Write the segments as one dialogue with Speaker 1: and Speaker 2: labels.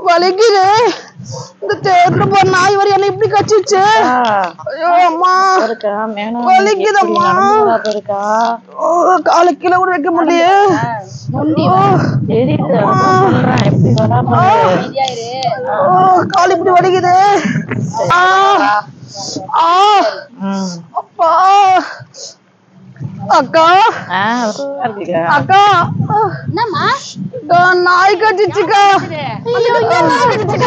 Speaker 1: வலிக்குது. இந்த தேர்ல போற நாய் வரை என்ன இப்படி கச்சிச்சு. ஐயோ அம்மா வலிக்குதம்மா. கால கீழே கூட வைக்க முடியல. கால் இப்படி வலிக்குது. அப்பா அக்கா அக்கா
Speaker 2: என்னம்மா
Speaker 1: நாய் கடிச்சுக்கா. நாய் கடிச்சுக்கா.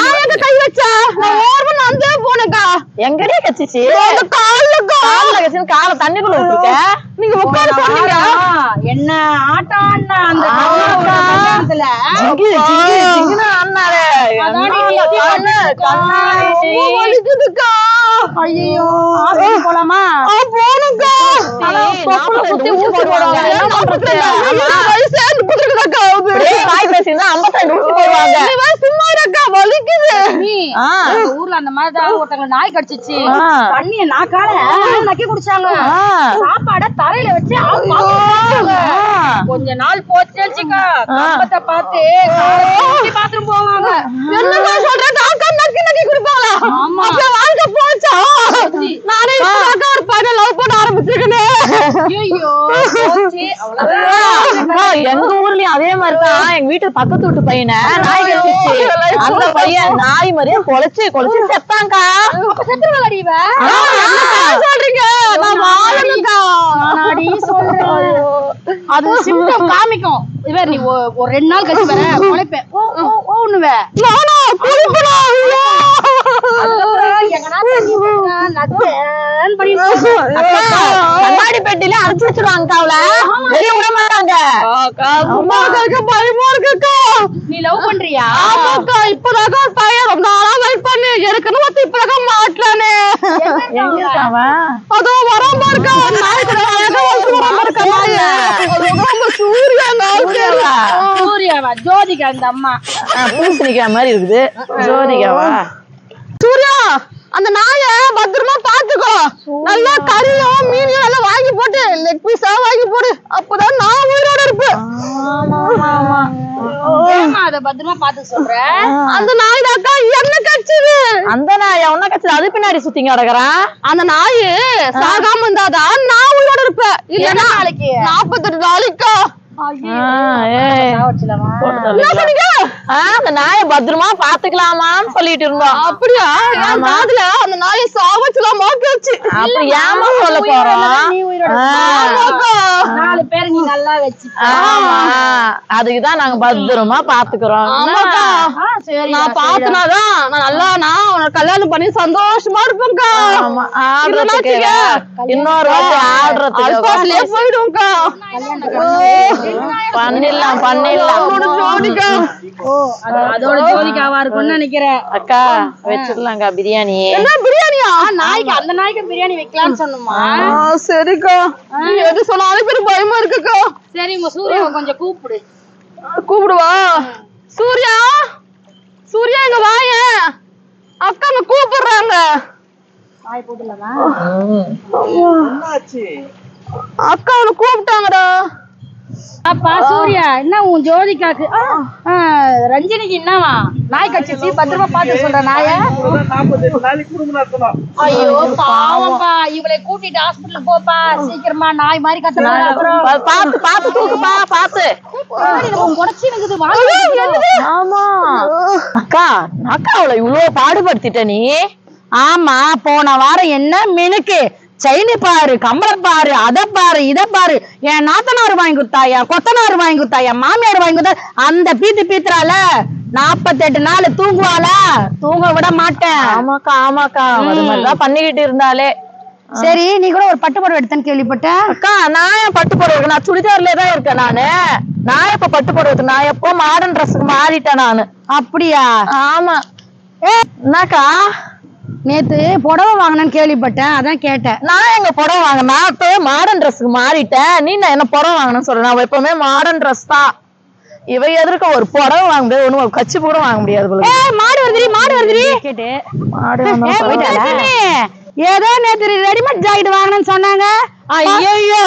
Speaker 1: நாயக்க கை வச்சா நான் வந்து போனக்கா.
Speaker 3: எங்கடே கச்சிச்சு?
Speaker 1: கால தண்ணிக்குள்ள விட்டுருக்க. நீங்க உட்கார சொன்னீங்க.
Speaker 2: என்ன ஆட்டம் அந்த போலாமா?
Speaker 1: போனுக்கா.
Speaker 2: ஊர்ல அந்த மாதிரி ஒருத்தவங்க நாய் கடிச்சிச்சு. தண்ணிய நாக்கால நக்கி குடிச்சாங்க. சாப்பாட தரையில வச்சு கொஞ்ச நாள் போச்சு வச்சுக்கா. கம்பத்தை பார்த்து பாத்ரூம் போவாங்க.
Speaker 1: என்னங்க சொல்ற? காக்கா நக்கி நக்கி குடிப்பாங்களா?
Speaker 2: ஆமா.
Speaker 1: வாழ்க்கை போச்சா? நானே ஒரு பையனை லவ் பண்ண ஆரம்பிச்சிருக்கேன்.
Speaker 2: ஐயோ போச்சு அவ்வளவுதான்.
Speaker 3: எங்க ஊர்லயும் அதே மாதிரிதான். எங்க வீட்டு பக்கத்து வீட்டு பையனை நாய் கடிச்சிச்சு. அந்த பையன் நாய் மாதிரியே கொலைச்சு செத்தாங்கா.
Speaker 2: செத்துருவாடிவ
Speaker 1: சொல்றீங்க? நான் வாழணுக்கா.
Speaker 2: நாடி சொல்றேன். அது சிம்டம் காமிக்கும். இவ நீ ஒரு 2 நாள் கழிச்சு வர குழைப்ப ஓன்னுவே.
Speaker 1: நானா குளிப்பணும்.
Speaker 3: கண்ணாடி பெட்டில அரைச்சு வச்சிருவாங்க. வெளிய விட மாட்டாங்க.
Speaker 1: பயமா இருக்குக்கா.
Speaker 2: நீ லவ் பண்றியா?
Speaker 1: ஆமாக்கா. இப்பதாக்கா பையன் ரொம்ப நாளா வெயிட் பண்ணி எனக்கு இப்பதாக்கா மாட்டலானே. அதோ வராம இருக்கா.
Speaker 2: சூர்யாவா? ஜோதிகா அந்த அம்மா.
Speaker 3: பூசணிக்கா மாதிரி இருக்குது. ஜோதிகாவா?
Speaker 1: சூர்யா அந்த நாய பத்திரமா பாத்துக்கோ. நல்லா கறியும் மீனையும் நல்லா வாங்கி போட்டு லெக் பீஸா வாங்கி போடு. அப்பதான் நான் உயிரோட இருப்பேன்.
Speaker 2: அத பத்திரமா பாத்து சொல்ற.
Speaker 1: அந்த நாய் தாக்கா என்ன கடிச்சது.
Speaker 3: அந்த நாய் அவன கடிச்சது. அது பின்னாடி சுத்திங்க கிடக்குறான்.
Speaker 1: அந்த நாய் சாகாம இருந்தாதான் நான் உயிரோட இருப்பேன். இல்லன்னா 48 நாளைக்கா.
Speaker 3: அந்த நாய பத்திரமா பாத்துக்கலாமான்னு சொல்லிட்டு இருந்தோம்.
Speaker 1: அப்படியா? அந்த நாயை சாவச்சலாமா கேச்சு.
Speaker 3: அப்படி ஏமா சொல்ல போறோம்?
Speaker 2: 4 பேர் நீ நல்லா வச்சு.
Speaker 3: அதுக்குதான் நாங்க பத்திரமா பாத்துக்கிறோம்.
Speaker 1: நான் பாத்துனாதான் நான் உனக்கு கல்யாணம் பண்ணி சந்தோஷமா இருப்பேன்க்கா.
Speaker 3: இன்னொரு
Speaker 1: ஆடுறதுலயே போயிடும்க்கா.
Speaker 3: பண்ணிடலாம்.
Speaker 2: அதோட ஜோதிகாவா இருக்கும்னு நினைக்கிறேன்.
Speaker 3: அக்கா வச்சிடலாங்க பிரியாணி.
Speaker 1: என்ன பிரியாணியா?
Speaker 2: நாய்க்கு அந்த நாய்க்கு பிரியாணி வைக்கலாம்னு சொன்னோமா?
Speaker 1: சரிக்கா. எது சொன்னாலும் பேரு பயமா இருக்குக்கா.
Speaker 2: சரி உங்க சூர்யாவை கொஞ்சம்
Speaker 1: கூப்பிடுவா. சூர்யா சூர்யா இங்க வாய. அக்கா கூப்பிடுறாங்க.
Speaker 2: வாய் போட்டுலாமா?
Speaker 1: அக்கா அவனை கூப்பிட்டாங்கடா.
Speaker 2: அப்பா சூர்யா என்ன உன் ஜோதிகாக்கு ரஞ்சினிக்கு என்னவா நாய் கடிச்சிச்சு? பத்திரமா பாத்து சொல்ற நாய. ஐயோ பாவம்பா. இவளை கூட்டிட்டு ஹாஸ்பிடல் போப்பா சீக்கிரமா. நாய் மாதிரி கத்துறாங்க.
Speaker 3: பாத்து தூக்குப்பா. பாத்து
Speaker 2: உடச்சிருக்குது.
Speaker 3: ஆமா அக்கா. அக்கா அவளை இவ்வளவு பாடுபடுத்திட்ட நீ.
Speaker 2: ஆமா போன வாரம் என்ன மினுக்கு செயினி பாரு, கம்பளம் பாரு, அத பாரு, இத பாரு. என் நாத்தனார் வாங்கி கொடுத்தாயா, கொத்தனார் வாங்கி கொடுத்தாயா, மாமியார் வாங்கி கொடுத்தா. அந்த பீத்துறால 48 நாள் தூங்குவாளா? தூங்க விட மாட்டேன்.
Speaker 3: ஆமாக்கா அது மாதிரிதான் பண்ணிக்கிட்டு இருந்தாலே.
Speaker 2: சரி நீ கூட ஒரு பட்டு புடவை எடுத்தேன்னு கேள்விப்பட்டேன்.
Speaker 3: அக்கா நான் ஏன் பட்டு புடவை? நான் சுடிதார்லயே தான் இருக்கேன் நானு. நான் எப்ப பட்டு புடவை? நான் எப்போ மாடர்ன் ட்ரெஸ்ஸுக்கு மாறிட்டேன் நானு.
Speaker 2: அப்படியா?
Speaker 3: ஆமா. என்னக்கா
Speaker 2: நேத்து புடவை வாங்கினேன்னு கேள்விப்பட்டேன், அதான் கேட்டேன்.
Speaker 3: நான் எங்க புடவை வாங்க? நான் இப்ப மாடர்ன் ட்ரெஸ்ஸுக்கு மாறிட்டேன். நீ என்ன புடவை வாங்கணும்னு சொல்ற? நான் எப்பவுமே மாடர்ன் ட்ரெஸ் தான். இவ எதற்கு ஒரு புடவை வாங்க முடியாது, ஒண்ணு ஒரு கட்சி கூட வாங்க முடியாது.
Speaker 2: மாடு வருதுடி கேட்டு ஏதோ நேத்து ரெடிமேட் ஜாக்கெட் வாங்கணும்னு சொன்னாங்க.
Speaker 3: ஐயோ